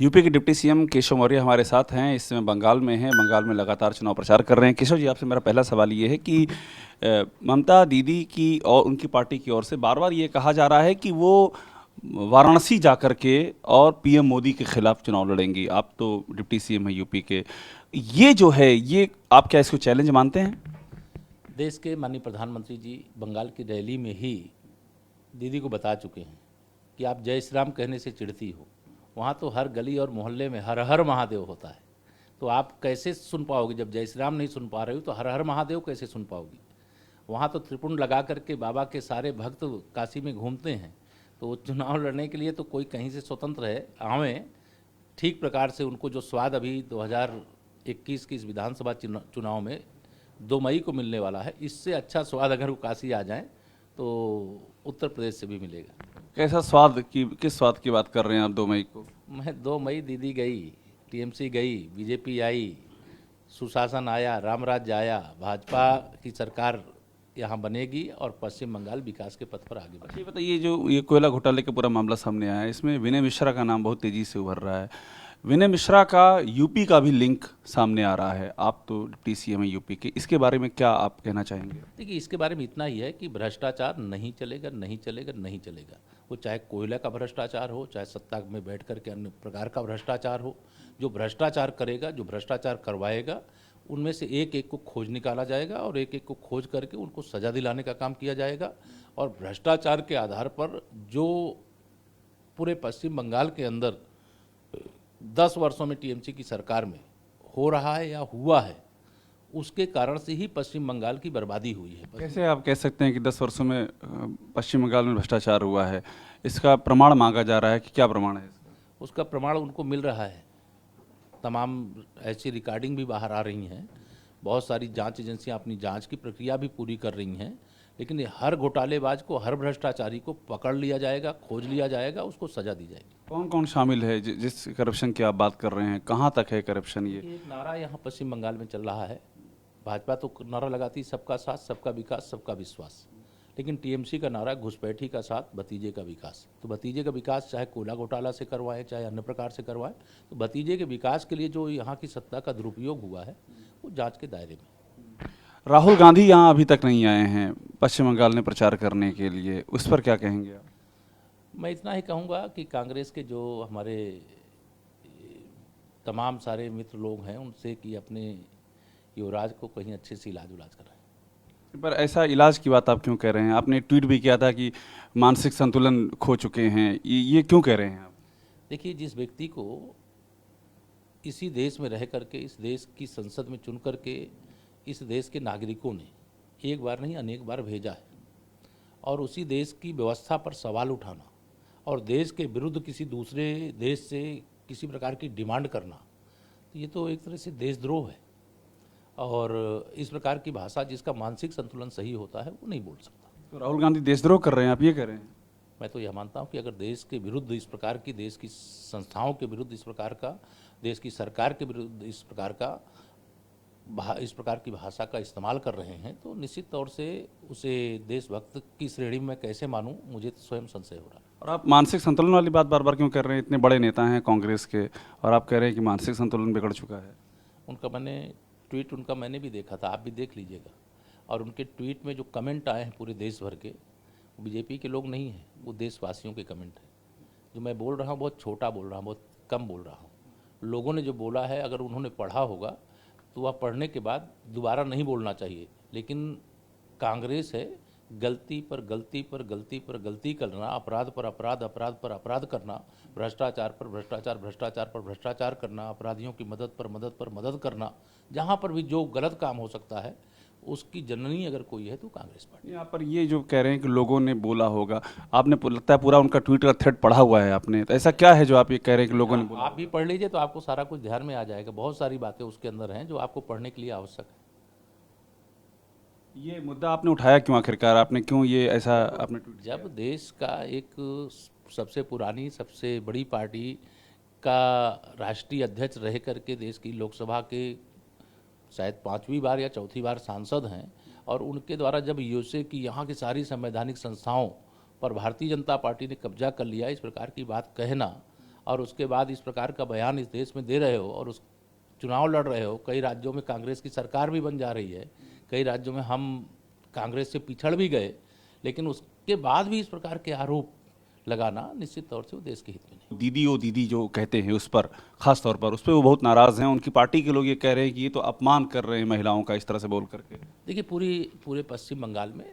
UP के deputy CM Keshav Maurya हमारे साथ हैं। इस समय बंगाल में हैं, बंगाल में लगातार चुनाव प्रचार कर रहे हैं। केशव जी, आपसे मेरा पहला सवाल ये है कि ममता दीदी की और उनकी पार्टी की ओर से बार बार ये कहा जा रहा है कि वो वाराणसी जा कर के और पीएम मोदी के खिलाफ चुनाव लड़ेंगी। आप तो डिप्टी सीएम हैं यूपी के, ये जो है ये आप क्या इसको चैलेंज मानते हैं? देश के माननीय प्रधानमंत्री जी बंगाल की रैली में ही दीदी को बता चुके हैं कि आप जय श्री राम कहने से चिढ़ती हो। वहाँ तो हर गली और मोहल्ले में हर हर महादेव होता है, तो आप कैसे सुन पाओगे? जब जय श्री राम नहीं सुन पा रहे हो तो हर हर महादेव कैसे सुन पाओगी? वहाँ तो त्रिपुंड लगा करके बाबा के सारे भक्त काशी में घूमते हैं, तो वो चुनाव लड़ने के लिए तो कोई कहीं से स्वतंत्र है आवें ठीक प्रकार से। उनको जो स्वाद अभी 2021 की इस विधानसभा चुनाव में 2 मई को मिलने वाला है, इससे अच्छा स्वाद अगर वो काशी आ जाएं तो उत्तर प्रदेश से भी मिलेगा। कैसा स्वाद की, किस स्वाद की बात कर रहे हैं आप 2 मई को? मैं 2 मई दीदी गई, टीएमसी गई, बीजेपी आई, सुशासन आया, राम राज्य आया, भाजपा की सरकार यहाँ बनेगी और पश्चिम बंगाल विकास के पथ पर आगे बढ़ेगा। ये बताइए, जो ये कोयला घोटाले का पूरा मामला सामने आया है, इसमें विनय मिश्रा का नाम बहुत तेजी से उभर रहा है। विनय मिश्रा का यूपी का भी लिंक सामने आ रहा है। आप तो डिप्टी सीएम है यूपी के, इसके बारे में क्या आप कहना चाहेंगे? देखिए, इसके बारे में इतना ही है कि भ्रष्टाचार नहीं चलेगा, नहीं चलेगा, नहीं चलेगा। वो चाहे कोयला का भ्रष्टाचार हो, चाहे सत्ता में बैठ कर के अन्य प्रकार का भ्रष्टाचार हो। जो भ्रष्टाचार करेगा, जो भ्रष्टाचार करवाएगा, उनमें से एक एक को खोज निकाला जाएगा और एक एक को खोज करके उनको सजा दिलाने का काम किया जाएगा। और भ्रष्टाचार के आधार पर जो पूरे पश्चिम बंगाल के अंदर 10 वर्षों में टीएमसी की सरकार में हो रहा है या हुआ है, उसके कारण से ही पश्चिम बंगाल की बर्बादी हुई है। कैसे आप कह सकते हैं कि 10 वर्षों में पश्चिम बंगाल में भ्रष्टाचार हुआ है? इसका प्रमाण मांगा जा रहा है कि क्या प्रमाण है इसका? उसका प्रमाण उनको मिल रहा है। तमाम ऐसी रिकॉर्डिंग भी बाहर आ रही हैं। बहुत सारी जांच एजेंसियां अपनी जांच की प्रक्रिया भी पूरी कर रही हैं, लेकिन ये हर घोटालेबाज को, हर भ्रष्टाचारी को पकड़ लिया जाएगा, खोज लिया जाएगा, उसको सजा दी जाएगी। कौन कौन शामिल है जिस करप्शन की आप बात कर रहे हैं? कहाँ तक है करप्शन? ये एक नारा यहाँ पश्चिम बंगाल में चल रहा है। भाजपा तो नारा लगाती सबका साथ, सबका विकास, सबका विश्वास, लेकिन टीएमसी का नारा घुसपैठी का साथ, भतीजे का विकास। तो भतीजे का विकास चाहे कोयला घोटाला से करवाएं, चाहे अन्य प्रकार से करवाएं, तो भतीजे के विकास के लिए जो यहाँ की सत्ता का दुरुपयोग हुआ है वो जांच के दायरे में। राहुल गांधी यहाँ अभी तक नहीं आए हैं पश्चिम बंगाल में प्रचार करने के लिए, उस पर क्या कहेंगे आप? मैं इतना ही कहूँगा कि कांग्रेस के जो हमारे तमाम सारे मित्र लोग हैं उनसे कि अपने युवराज को कहीं अच्छे से इलाज उलाज कराएं। पर ऐसा इलाज की बात आप क्यों कह रहे हैं? आपने ट्वीट भी किया था कि मानसिक संतुलन खो चुके हैं, ये क्यों कह रहे हैं आप? देखिए, जिस व्यक्ति को इसी देश में रह करके, इस देश की संसद में चुन करके इस देश के नागरिकों ने एक बार नहीं अनेक बार भेजा है, और उसी देश की व्यवस्था पर सवाल उठाना और देश के विरुद्ध किसी दूसरे देश से किसी प्रकार की डिमांड करना, तो ये तो एक तरह से देशद्रोह है। और इस प्रकार की भाषा जिसका मानसिक संतुलन सही होता है वो नहीं बोल सकता। तो राहुल गांधी देशद्रोह कर रहे हैं, आप ये कह रहे हैं? मैं तो यह मानता हूँ कि अगर देश के विरुद्ध इस प्रकार की, देश की संस्थाओं के विरुद्ध इस प्रकार का, देश की सरकार के विरुद्ध इस प्रकार की भाषा का इस्तेमाल कर रहे हैं, तो निश्चित तौर से उसे देशभक्त की श्रेणी में कैसे मानूं, मुझे तो स्वयं संशय हो रहा है। और आप मानसिक संतुलन वाली बात बार बार क्यों कर रहे हैं? इतने बड़े नेता हैं कांग्रेस के और आप कह रहे हैं कि मानसिक संतुलन बिगड़ चुका है। उनका मैंने भी देखा था, आप भी देख लीजिएगा। और उनके ट्वीट में जो कमेंट आए हैं पूरे देश भर के, वो बीजेपी के लोग नहीं हैं, वो देशवासियों के कमेंट हैं। जो मैं बोल रहा हूँ बहुत छोटा बोल रहा हूँ, बहुत कम बोल रहा हूँ। लोगों ने जो बोला है, अगर उन्होंने पढ़ा होगा तो वह पढ़ने के बाद दोबारा नहीं बोलना चाहिए। लेकिन कांग्रेस है, गलती पर गलती पर गलती पर गलती करना, अपराध पर अपराध, अपराध पर अपराध करना, भ्रष्टाचार पर भ्रष्टाचार, भ्रष्टाचार पर भ्रष्टाचार करना, अपराधियों की मदद पर मदद पर मदद करना। जहाँ पर भी जो गलत काम हो सकता है उसकी जननी अगर कोई है तो कांग्रेस पार्टी। यहाँ पर ये जो कह रहे हैं कि लोगों ने बोला होगा, आपने लगता है पूरा उनका ट्वीट का थ्रेड पढ़ा हुआ है आपने, तो ऐसा क्या है जो आप ये कह रहे हैं कि लोगों ने बोला? आप भी पढ़ लीजिए तो आपको सारा कुछ ध्यान में आ जाएगा। बहुत सारी बातें उसके अंदर हैं जो आपको पढ़ने के लिए आवश्यक है। ये मुद्दा आपने उठाया क्यों आखिरकार? आपने क्यों ये ऐसा आपने ट्वीट किया? जब देश का एक सबसे पुरानी, सबसे बड़ी पार्टी का राष्ट्रीय अध्यक्ष रह करके देश की लोकसभा के शायद 5वीं बार या चौथी बार सांसद हैं, और उनके द्वारा जब यूएसए की यहाँ की सारी संवैधानिक संस्थाओं पर भारतीय जनता पार्टी ने कब्जा कर लिया, इस प्रकार की बात कहना और उसके बाद इस प्रकार का बयान इस देश में दे रहे हो और उस चुनाव लड़ रहे हो। कई राज्यों में कांग्रेस की सरकार भी बन जा रही है, कई राज्यों में हम कांग्रेस से पिछड़ भी गए, लेकिन उसके बाद भी इस प्रकार के आरोप लगाना निश्चित तौर से वो देश के हित में नहीं। दीदी ओ दीदी जो कहते हैं उस पर, खास तौर पर उस पर वो बहुत नाराज़ हैं। उनकी पार्टी के लोग ये कह रहे हैं कि ये तो अपमान कर रहे हैं महिलाओं का इस तरह से बोल करके। देखिए, पूरे पश्चिम बंगाल में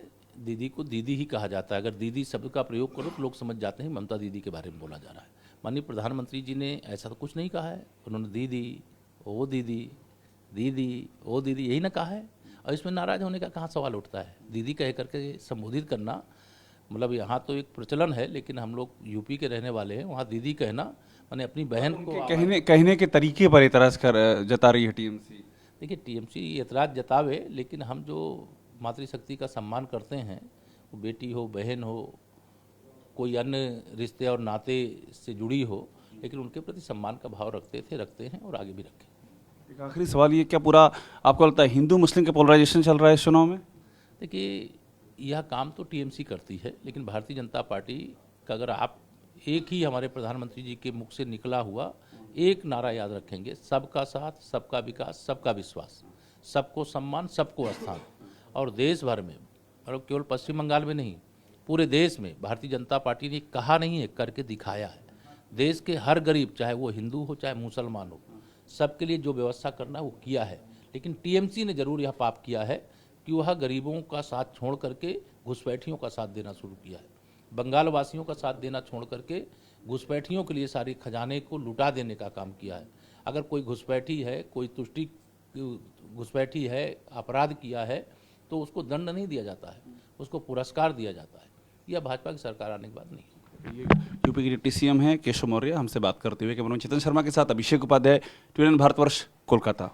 दीदी को दीदी ही कहा जाता है। अगर दीदी शब्द का प्रयोग करो तो लोग समझ जाते हैं ममता दीदी के बारे में बोला जा रहा है। माननीय प्रधानमंत्री जी ने ऐसा तो कुछ नहीं कहा है। उन्होंने दीदी ओ दीदी, दीदी ओ दीदी यही ना कहा है, और इसमें नाराज होने का कहाँ सवाल उठता है। दीदी कह करके संबोधित करना, मतलब यहाँ तो एक प्रचलन है, लेकिन हम लोग यूपी के रहने वाले हैं, वहाँ दीदी कहना माने अपनी बहन को कहने के तरीके पर एतराज़ जता रही है टीएमसी। देखिए, टीएमसी एतराज़ जतावे, लेकिन हम जो मातृशक्ति का सम्मान करते हैं, वो बेटी हो, बहन हो, कोई अन्य रिश्ते और नाते से जुड़ी हो, लेकिन उनके प्रति सम्मान का भाव रखते हैं और आगे भी रखें। एक आखिरी सवाल, ये क्या पूरा आपको लगता है हिंदू मुस्लिम के पोलराइजेशन चल रहा है इस चुनाव में? देखिए, यह काम तो टीएमसी करती है, लेकिन भारतीय जनता पार्टी का अगर आप एक ही हमारे प्रधानमंत्री जी के मुख से निकला हुआ एक नारा याद रखेंगे, सबका साथ, सबका विकास, सबका विश्वास, सबको सम्मान, सबको स्थान, और देश भर में, और केवल पश्चिम बंगाल में नहीं, पूरे देश में भारतीय जनता पार्टी ने कहा नहीं है, करके दिखाया है। देश के हर गरीब, चाहे वो हिंदू हो चाहे मुसलमान हो, सबके लिए जो व्यवस्था करना है वो किया है। लेकिन टीएमसी ने जरूर यह पाप किया है कि वह गरीबों का साथ छोड़ करके घुसपैठियों का साथ देना शुरू किया है। बंगाल वासियों का साथ देना छोड़ करके घुसपैठियों के लिए सारी खजाने को लुटा देने का काम किया है। अगर कोई घुसपैठी है, कोई तुष्टि घुसपैठी है, अपराध किया है, तो उसको दंड नहीं दिया जाता है, उसको पुरस्कार दिया जाता है। यह भाजपा की सरकार आने के बाद नहीं। यूपी के डिप्टी सीएम हैं केशव मौर्य हमसे बात करते हुए। कैमरामैन चेतन शर्मा के साथ अभिषेक उपाध्याय, TVNN भारतवर्ष, कोलकाता।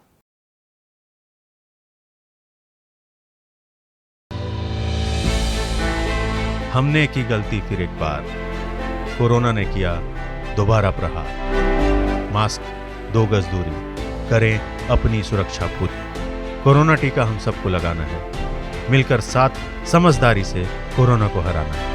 हमने की गलती फिर एक बार, कोरोना ने किया दोबारा प्रहार। मास्क, 2 गज दूरी, करें अपनी सुरक्षा खुद। कोरोना टीका हम सबको लगाना है, मिलकर साथ समझदारी से कोरोना को हराना है।